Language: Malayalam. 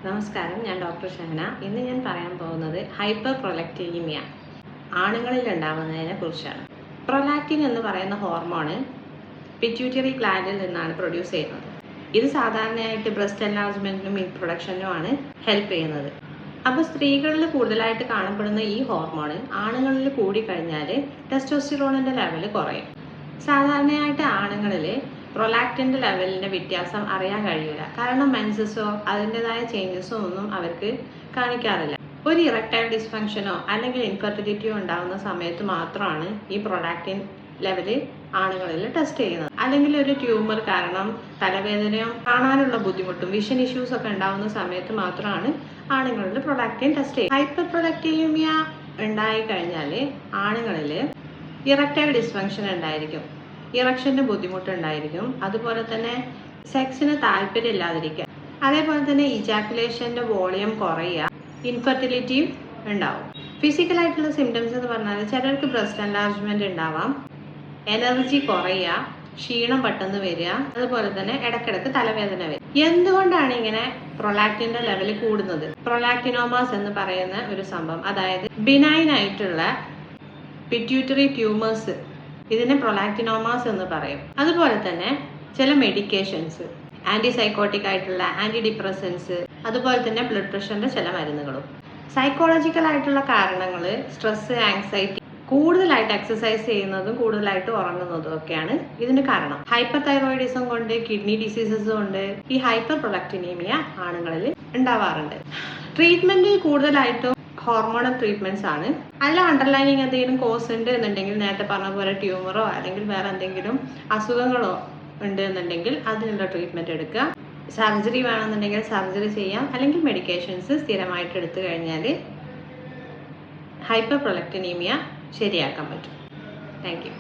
നമസ്കാരം, ഞാൻ ഡോക്ടർ ഷഹന. ഇന്ന് ഞാൻ പറയാൻ പോകുന്നത് ഹൈപ്പർ പ്രൊലക്റ്റീനിയ ആണുങ്ങളിൽ ഉണ്ടാകുന്നതിനെ കുറിച്ചാണ്. പ്രൊലാക്റ്റിൻ എന്ന് പറയുന്ന ഹോർമോൺ പിറ്റ്യൂട്ടറി ഗ്ലാൻഡിൽ നിന്നാണ് പ്രൊഡ്യൂസ് ചെയ്യുന്നത്. ഇത് സാധാരണയായിട്ട് ബ്രസ്റ്റ് എൻലാർജ്മെന്റിനും മിൽക്ക് പ്രൊഡക്ഷനുമാണ് ഹെൽപ്പ് ചെയ്യുന്നത്. അപ്പോൾ സ്ത്രീകളിൽ കൂടുതലായിട്ട് കാണപ്പെടുന്ന ഈ ഹോർമോൺ ആണുങ്ങളിൽ കൂടിക്കഴിഞ്ഞാൽ ടെസ്റ്റോസ്റ്റിറോണിൻ്റെ ലെവൽ കുറയും. സാധാരണയായിട്ട് ആണുങ്ങളിൽ പ്രൊലാക്റ്റിൻ്റെ ലെവലിൻ്റെ വ്യത്യാസം അറിയാൻ കഴിയില്ല. കാരണം മെൻസസോ അതിൻ്റെതായ ചേഞ്ചസോ ഒന്നും അവർക്ക് കാണിക്കാറില്ല. ഒരു ഇറക്ടൈൽ ഡിസ്ഫങ്ഷനോ അല്ലെങ്കിൽ ഇൻഫെർട്ടിലിറ്റിയോ ഉണ്ടാകുന്ന സമയത്ത് മാത്രമാണ് ഈ പ്രൊലാക്റ്റിൻ ലെവൽ ആണുങ്ങളിൽ ടെസ്റ്റ് ചെയ്യുന്നത്. അല്ലെങ്കിൽ ഒരു ട്യൂമർ കാരണം തലവേദനയോ കാണാനുള്ള ബുദ്ധിമുട്ടും വിഷൻ ഇഷ്യൂസ് ഒക്കെ ഉണ്ടാകുന്ന സമയത്ത് മാത്രമാണ് ആണുങ്ങളിൽ പ്രൊലാക്റ്റിൻ ടെസ്റ്റ് ചെയ്യുന്നത്. ഹൈപ്പർ പ്രൊലക്റ്റീമിയ ഉണ്ടായി കഴിഞ്ഞാൽ ആണുങ്ങളിൽ ഇറക്ടൈൽ ഡിസ്ഫങ്ഷൻ ഉണ്ടായിരിക്കും, ഇറക്ഷൻ്റെ ബുദ്ധിമുട്ടുണ്ടായിരിക്കും, അതുപോലെ തന്നെ സെക്സിന് താല്പര്യം ഇല്ലാതിരിക്കുക, അതേപോലെ തന്നെ ഇജാക്കുലേഷൻ്റെ വോളിയം കുറയുക, ഇൻഫെർട്ടിലിറ്റിയും ഉണ്ടാവും. ഫിസിക്കലായിട്ടുള്ള സിംറ്റംസ് എന്ന് പറഞ്ഞാൽ ചിലർക്ക് ബ്രസ്റ്റ് എൻലാർജ്മെന്റ് ഉണ്ടാവാം, എനർജി കുറയുക, ക്ഷീണം പെട്ടെന്ന് വരിക, അതുപോലെ തന്നെ ഇടയ്ക്കിടയ്ക്ക് തലവേദന വരിക. എന്തുകൊണ്ടാണ് ഇങ്ങനെ പ്രൊലാക്റ്റിൻ്റെ ലെവൽ കൂടുന്നത്? പ്രൊലാക്റ്റിനോമാസ് എന്ന് പറയുന്ന ഒരു സംഭവം, അതായത് ബിനൈൻ ആയിട്ടുള്ള പിറ്റ്യൂട്ടറി ട്യൂമേഴ്സ്, ഇതിനെ പ്രൊലാക്റ്റിനോമാസ് എന്ന് പറയും. അതുപോലെ തന്നെ ചില മെഡിക്കേഷൻസ്, ആൻറ്റിസൈക്കോട്ടിക് ആയിട്ടുള്ള ആൻറ്റി ഡിപ്രസൻസ്, അതുപോലെ തന്നെ ബ്ലഡ് പ്രഷറിൻ്റെ ചില മരുന്നുകളും. സൈക്കോളജിക്കൽ ആയിട്ടുള്ള കാരണങ്ങൾ സ്ട്രെസ്, ആങ്സൈറ്റി, കൂടുതലായിട്ട് എക്സസൈസ് ചെയ്യുന്നതും കൂടുതലായിട്ട് ഉറങ്ങുന്നതും ഒക്കെയാണ് ഇതിന് കാരണം. ഹൈപ്പർ തൈറോയിഡിസം കൊണ്ട്, കിഡ്നി ഡിസീസസ് കൊണ്ട് ഈ ഹൈപ്പർ പ്രൊലക്റ്റിനീമിയ ആണുങ്ങളിൽ ഉണ്ടാവാറുണ്ട്. ട്രീറ്റ്മെന്റ് കൂടുതലായിട്ടും ഹോർമോണൽ ട്രീറ്റ്മെന്റ്സ് ആണ്. അല്ല അണ്ടർലൈനിങ് എന്തെങ്കിലും കോസ് ഉണ്ട് എന്നുണ്ടെങ്കിൽ, നേരത്തെ പറഞ്ഞ പോലെ ട്യൂമറോ അല്ലെങ്കിൽ വേറെ എന്തെങ്കിലും അസുഖങ്ങളോ ഉണ്ട് എന്നുണ്ടെങ്കിൽ അതിനുള്ള ട്രീറ്റ്മെന്റ് എടുക്കുക. സർജറി വേണമെന്നുണ്ടെങ്കിൽ സർജറി ചെയ്യാം, അല്ലെങ്കിൽ മെഡിക്കേഷൻസ് സ്ഥിരമായിട്ട് എടുത്തു കഴിഞ്ഞാൽ ഹൈപ്പർ പ്രൊലക്റ്റിനീമിയ ശരിയാക്കാൻ പറ്റും. Thank you.